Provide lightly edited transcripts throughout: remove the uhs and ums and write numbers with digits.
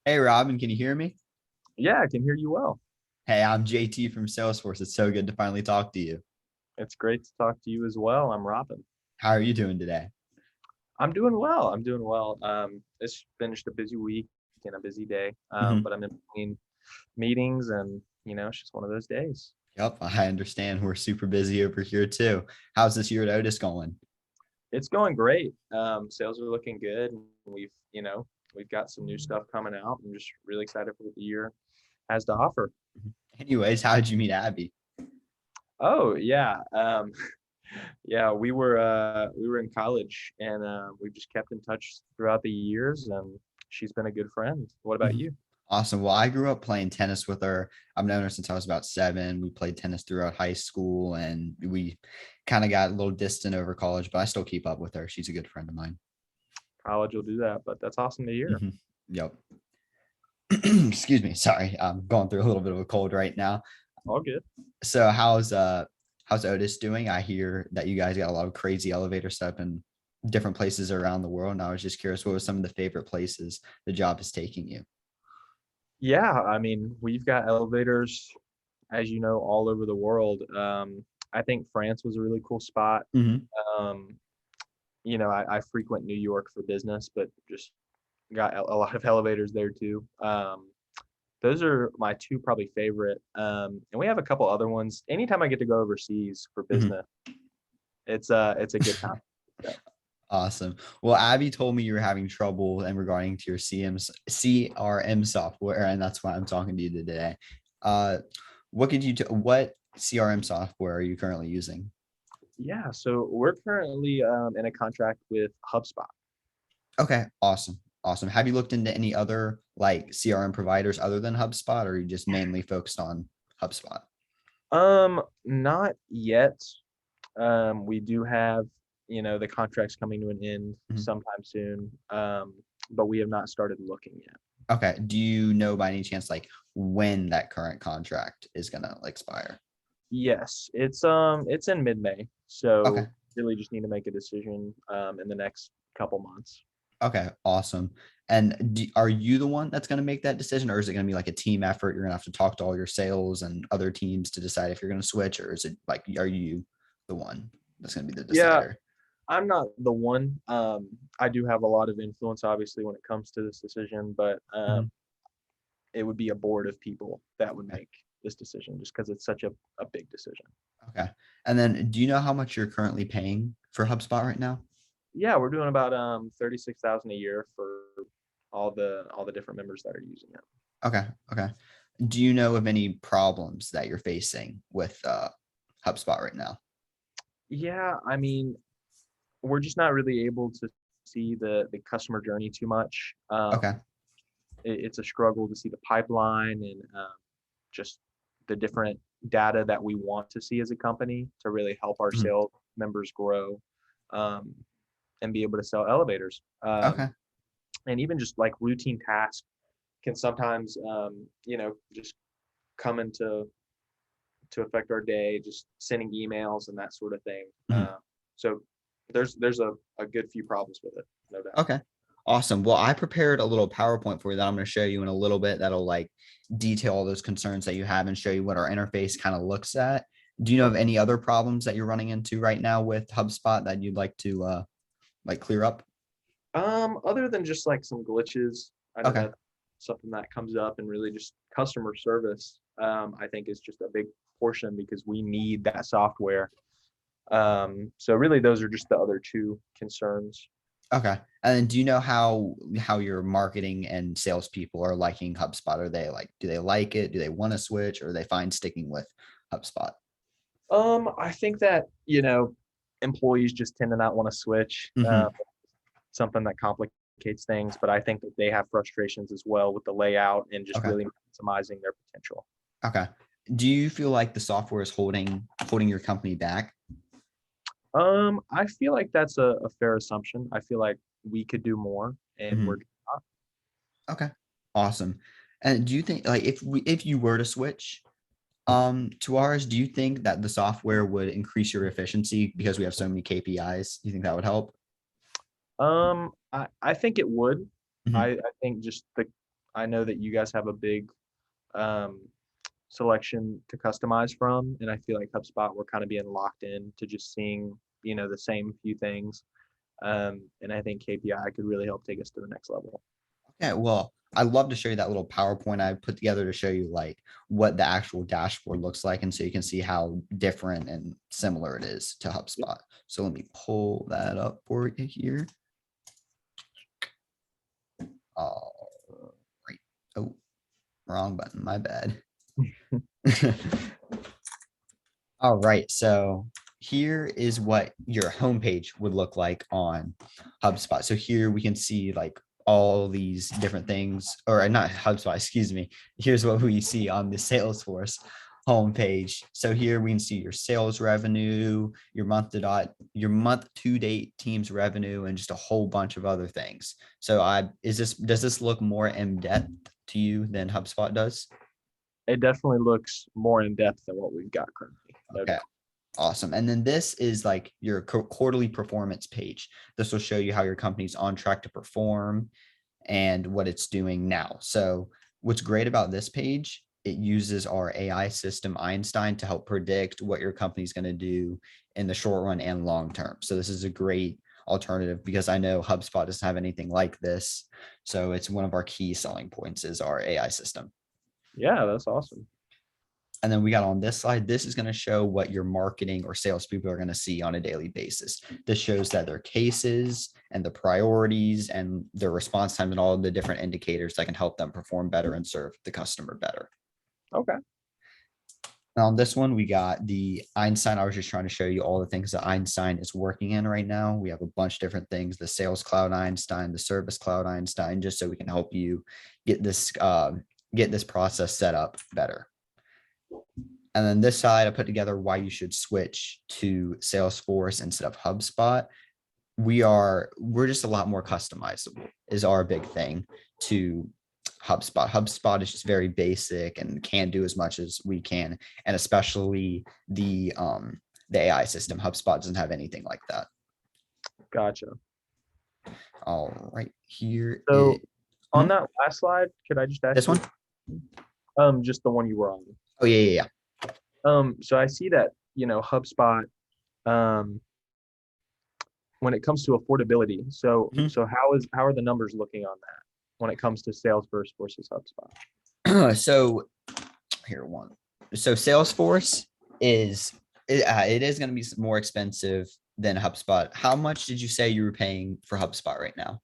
Hey, Robin, can you hear me? Yeah, I can hear you well. Hey, I'm JT from Salesforce. It's so good to finally talk to you. It's great to talk to you as well. I'm Robin. How are you doing today? I'm doing well. I'm doing well. It's finished a busy week and a busy day, Mhm. but I'm in between meetings, and it's just one of those days. Yep, I understand. We're super busy over here too. How's this year at Otis going? It's going great. Sales are looking good. And we've got some new stuff coming out. I'm just really excited for what the year has to offer. Mhm. Anyways, how did you meet Abby? Oh yeah, yeah. We were in college, and we've just kept in touch throughout the years, and she's been a good friend. What about Mhm. you? Awesome. Well, I grew up playing tennis with her. I've known her since I was about 7. We played tennis throughout high school and we kind of got a little distant over college, but I still keep up with her. She's a good friend of mine. College will do that, but that's awesome to hear. Mhm. Yep. Excuse me. Sorry. I'm going through a little bit of a cold right now. All good. So how's Otis doing? I hear that you guys got a lot of crazy elevator stuff in different places around the world. And I was just curious, what was some of the favorite places the job is taking you? Yeah, I mean, we've got elevators, as you know, all over the world. I think France was a really cool spot. Hmm. Um, I frequent New York for business, but just got a lot of elevators there too. Those are my two probably favorite. And we have a couple other ones. Anytime I get to go overseas for Hmm. business, it's a good time. So, Awesome. Well, Abby told me you were having trouble in regarding to your CRM software, and that's why I'm talking to you today. Uh, what CRM software are you currently using? yeah, so we're currently in a contract with HubSpot. Okay, awesome. Awesome. Have you looked into any other like CRM providers other than HubSpot, or are you just mainly focused on HubSpot? Not yet. We do have, the contracts coming to an end Mhm. sometime soon. But we have not started looking yet. Okay. Do you know by any chance like when that current contract is gonna like expire? Yes, it's in mid-May, so Okay. really just need to make a decision in the next couple months. Okay. Awesome. And are you the one that's gonna make that decision, or is it gonna be like a team effort? You're gonna have to talk to all your sales and other teams to decide if you're gonna switch, or is it like are you the one that's gonna be the Yeah, decider? I'm not the one. I do have a lot of influence, obviously, when it comes to this decision, but Mhm. it would be a board of people that would Okay. make this decision just because it's such a big decision. Okay. And then do you know how much you're currently paying for HubSpot right now? Yeah, we're doing about 36,000 a year for all the different members that are using it. Okay. Okay. Do you know of any problems that you're facing with HubSpot right now? Yeah, I mean, we're just not really able to see the customer journey too much. Okay. It's a struggle to see the pipeline and just the different data that we want to see as a company to really help our Mhm. sales members grow um, and be able to sell elevators. Okay. And even just like routine tasks can sometimes, just come into to affect our day, just sending emails and that sort of thing. Mhm. So there's a good few problems with it, no doubt. Okay. Awesome. Well, I prepared a little PowerPoint for you that I'm going to show you in a little bit that'll like detail all those concerns that you have and show you what our interface kind of looks at. Do you know of Okay. any other problems that you're running into right now with HubSpot that you'd like to like clear up? Other than just like some glitches, I know Okay. that's something that comes up, and really just customer service. I think is just a big portion because we need that software. So really, those are just the other two concerns. Okay. And then do you know how your marketing and salespeople are liking HubSpot? Are they like, do they like it? Do they want to switch, or are they fine sticking with HubSpot? I think that employees just tend to not want to switch. Hmm. Something that complicates things, but I think that they have frustrations as well with the layout and just Okay. really maximizing their potential. Okay. Do you feel like the software is holding your company back? I feel like that's a fair assumption. I feel like we could do more, and we're Mhm. Okay. Awesome. And do you think like if you were to switch to ours, do you think that the software would increase your efficiency because we have so many KPIs? Do you think that would help? I think it would. I, Mhm. I think just I know that you guys have a big um, selection to customize from, and I feel like HubSpot we're kind of being locked in to just seeing the same few things, and I think KPI could really help take us to the next level. Yeah, well, I'd love to show you that little PowerPoint I put together to show you like what the actual dashboard looks like. And so you can see how different and similar it is to Yep. HubSpot. So let me pull that up for you here. All right. Oh, wrong button. My bad. All right. So here is what your homepage would look like on HubSpot. So here we can see like all these different things, or not HubSpot, excuse me. Here's what we see on the Salesforce homepage. So here we can see your sales revenue, your month to date team's revenue, and just a whole bunch of other things. So does this look more in depth to you than HubSpot does? It definitely looks more in depth than what we've got currently, no Okay. doubt. Awesome. And then this is like your quarterly performance page. This will show you how your company's on track to perform and what it's doing now. So what's great about this page, it uses our AI system Einstein to help predict what your company's going to do in the short run and long term. So this is a great alternative because I know HubSpot doesn't have anything like this. So it's one of our key selling points is our AI system. Yeah, that's awesome. And then we got on this slide, this is going to show what your marketing or salespeople are going to see on a daily basis. This shows that their cases and the priorities and their response times and all of the different indicators that can help them perform better and serve the customer better. Okay. Now on this one, we got the Einstein. I was just trying to show you all the things that Einstein is working in right now. We have a bunch of different things, the Sales Cloud Einstein, the Service Cloud Einstein, just so we can help you get this process set up better. And then this side, I put together why you should switch to Salesforce instead of HubSpot. We're just a lot more customizable is our big thing to HubSpot. HubSpot is just very basic and can't do as much as we can. And especially the AI system, HubSpot doesn't have anything like that. Gotcha. All right, here So is on that last slide, could I just ask this one. just the one you were on? Oh yeah. So I see that, HubSpot, um, when it comes to affordability. So Mhm. so how are the numbers looking on that when it comes to Salesforce versus HubSpot? So here one. So Salesforce it is going to be more expensive than HubSpot. How much did you say you were paying for HubSpot right now?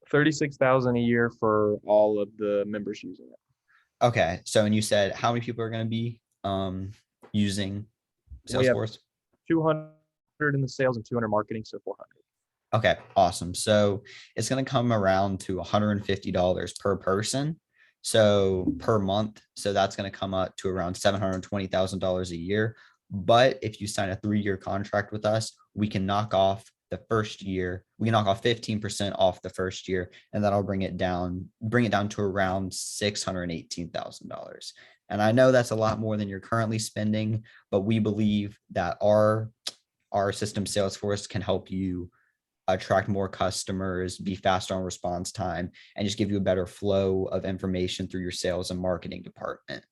36,000 a year for all of the members using it. Okay. So, and you said how many people are going to be using We have Salesforce? 200 in the sales and 200 marketing, so 400. Okay, awesome. So it's going to come around to $150 per person. So per month. So that's going to come up to around $720,000 a year. But if you sign a 3-year contract with us, we can knock off the first year. We can knock off 15% off the first year, and that'll bring it down to around $618,000. And I know that's a lot more than you're currently spending, but we believe that our system Salesforce can help you attract more customers, be faster on response time, and just give you a better flow of information through your sales and marketing department.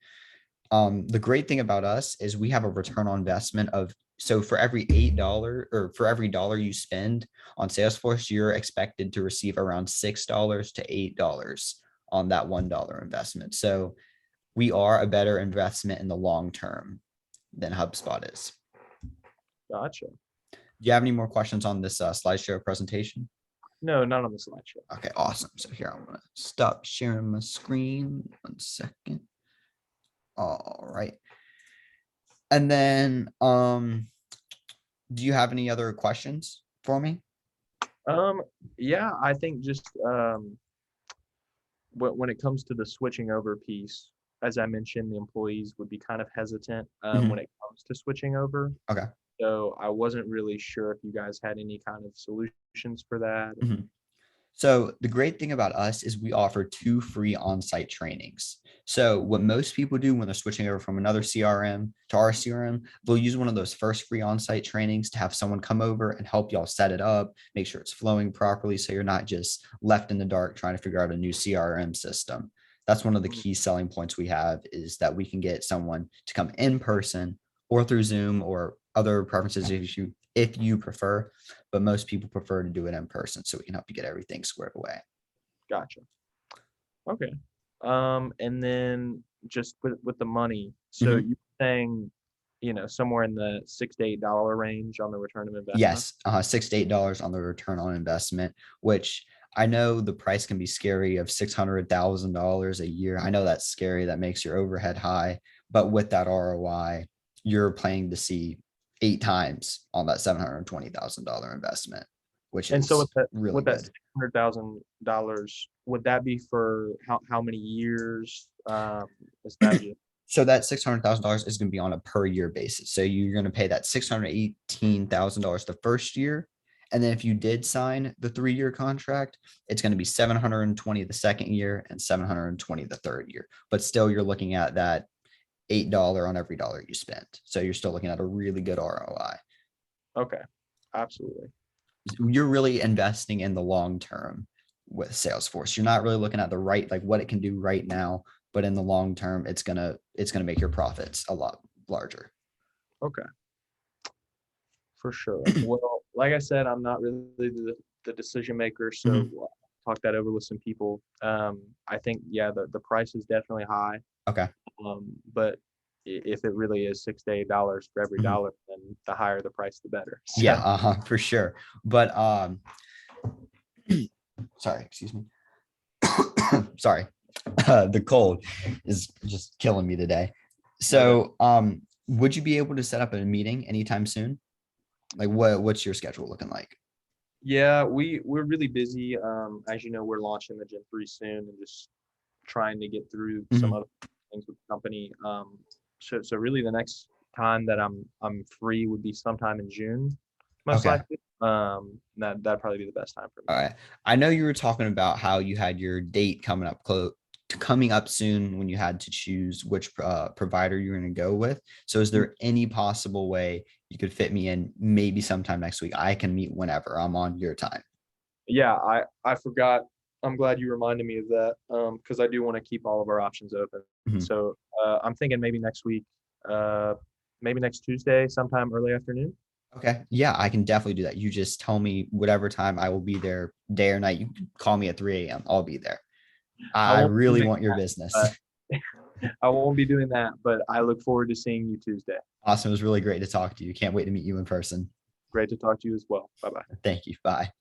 The great thing about us is we have a return on investment of so for every $8 or for every dollar you spend on Salesforce, you're expected to receive around $6 to $8 on that $1 investment. So we are a better investment in the long term than HubSpot is. Gotcha. Do you have any more questions on this slideshow presentation? No, not on the slideshow. Okay, awesome. So here I'm gonna stop sharing my screen. 1 second. All right. And then do you have any other questions for me? Yeah, I think just when it comes to the switching over piece, as I mentioned, the employees would be kind of hesitant when it comes to switching over. Okay. So I wasn't really sure if you guys had any kind of solutions for that. So the great thing about us is we offer 2 free on-site trainings. So what most people do when they're switching over from another CRM to our CRM, they'll use one of those first free on-site trainings to have someone come over and help y'all set it up, make sure it's flowing properly, so you're not just left in the dark trying to figure out a new CRM system. That's one of the Mm, key selling points we have, is that we can get someone to come in person or through Zoom or other preferences if you prefer, but most people prefer to do it in person so we can help you get everything squared away. gotcha. Okay. And then just with the money, so Mhm. you're saying, somewhere in the $6 to $8 range on the return of investment? Yes, $6 to $8 on the return on investment, which I know the price can be scary of $600,000 a year. I know that's scary. That makes your overhead high, but with that ROI, you're planning to see 8 times on that $720,000 investment, which And so is really with that good. $600,000, would that be for how many years? Is that just So that $600,000 is going to be on a per year basis. So you're going to pay that $618,000 the first year. And then if you did sign the 3-year contract, it's going to be 720 the second year and 720 the third year. But still, you're looking at that $8 on every dollar you spend. So you're still looking at a really good ROI. okay? Absolutely. You're really investing in the long term with Salesforce. You're not really looking at the right, like what it can do right now, but in the long term, it's gonna make your profits a lot larger. Okay, for sure. Well, like I said, I'm not really the decision maker, so Mhm. talk that over with some people. I think, yeah, the price is definitely high. Okay. But if it really is $6 to $8 for every Mhm. dollar, then the higher the price, the better. Yeah, So for sure. But sorry, excuse me. Sorry. The cold is just killing me today. no doubt. So, would you be able to set up a meeting anytime soon? Like what's your schedule looking like? Yeah, we're really busy. As you know, we're launching the Gen 3 soon and just trying to get through some Mhm. other things with the company. So really the next time that I'm free would be sometime in June, most Okay. likely. That'd probably be the best time for me. All right. I know you were talking about how you had your date coming up soon when you had to choose which provider you're going to go with. So is Mm, there any possible way you could fit me in maybe sometime next week? I can meet whenever I'm on your time. Yeah, I forgot. I'm glad you reminded me of that, because I do want to keep all of our options open. Mhm. So I'm thinking maybe next week, uh, maybe next Tuesday, sometime early afternoon. Okay. Yeah, I can definitely do that. You just tell me whatever time. I will be there day or night. You can call me at 3 a.m. I'll be there. I I won't be really doing want your that, business. but I won't be doing that, but I look forward to seeing you Tuesday. Awesome. It was really great to talk to you. Can't wait to meet you in person. Great to talk to you as well. Bye bye. Thank you. Bye.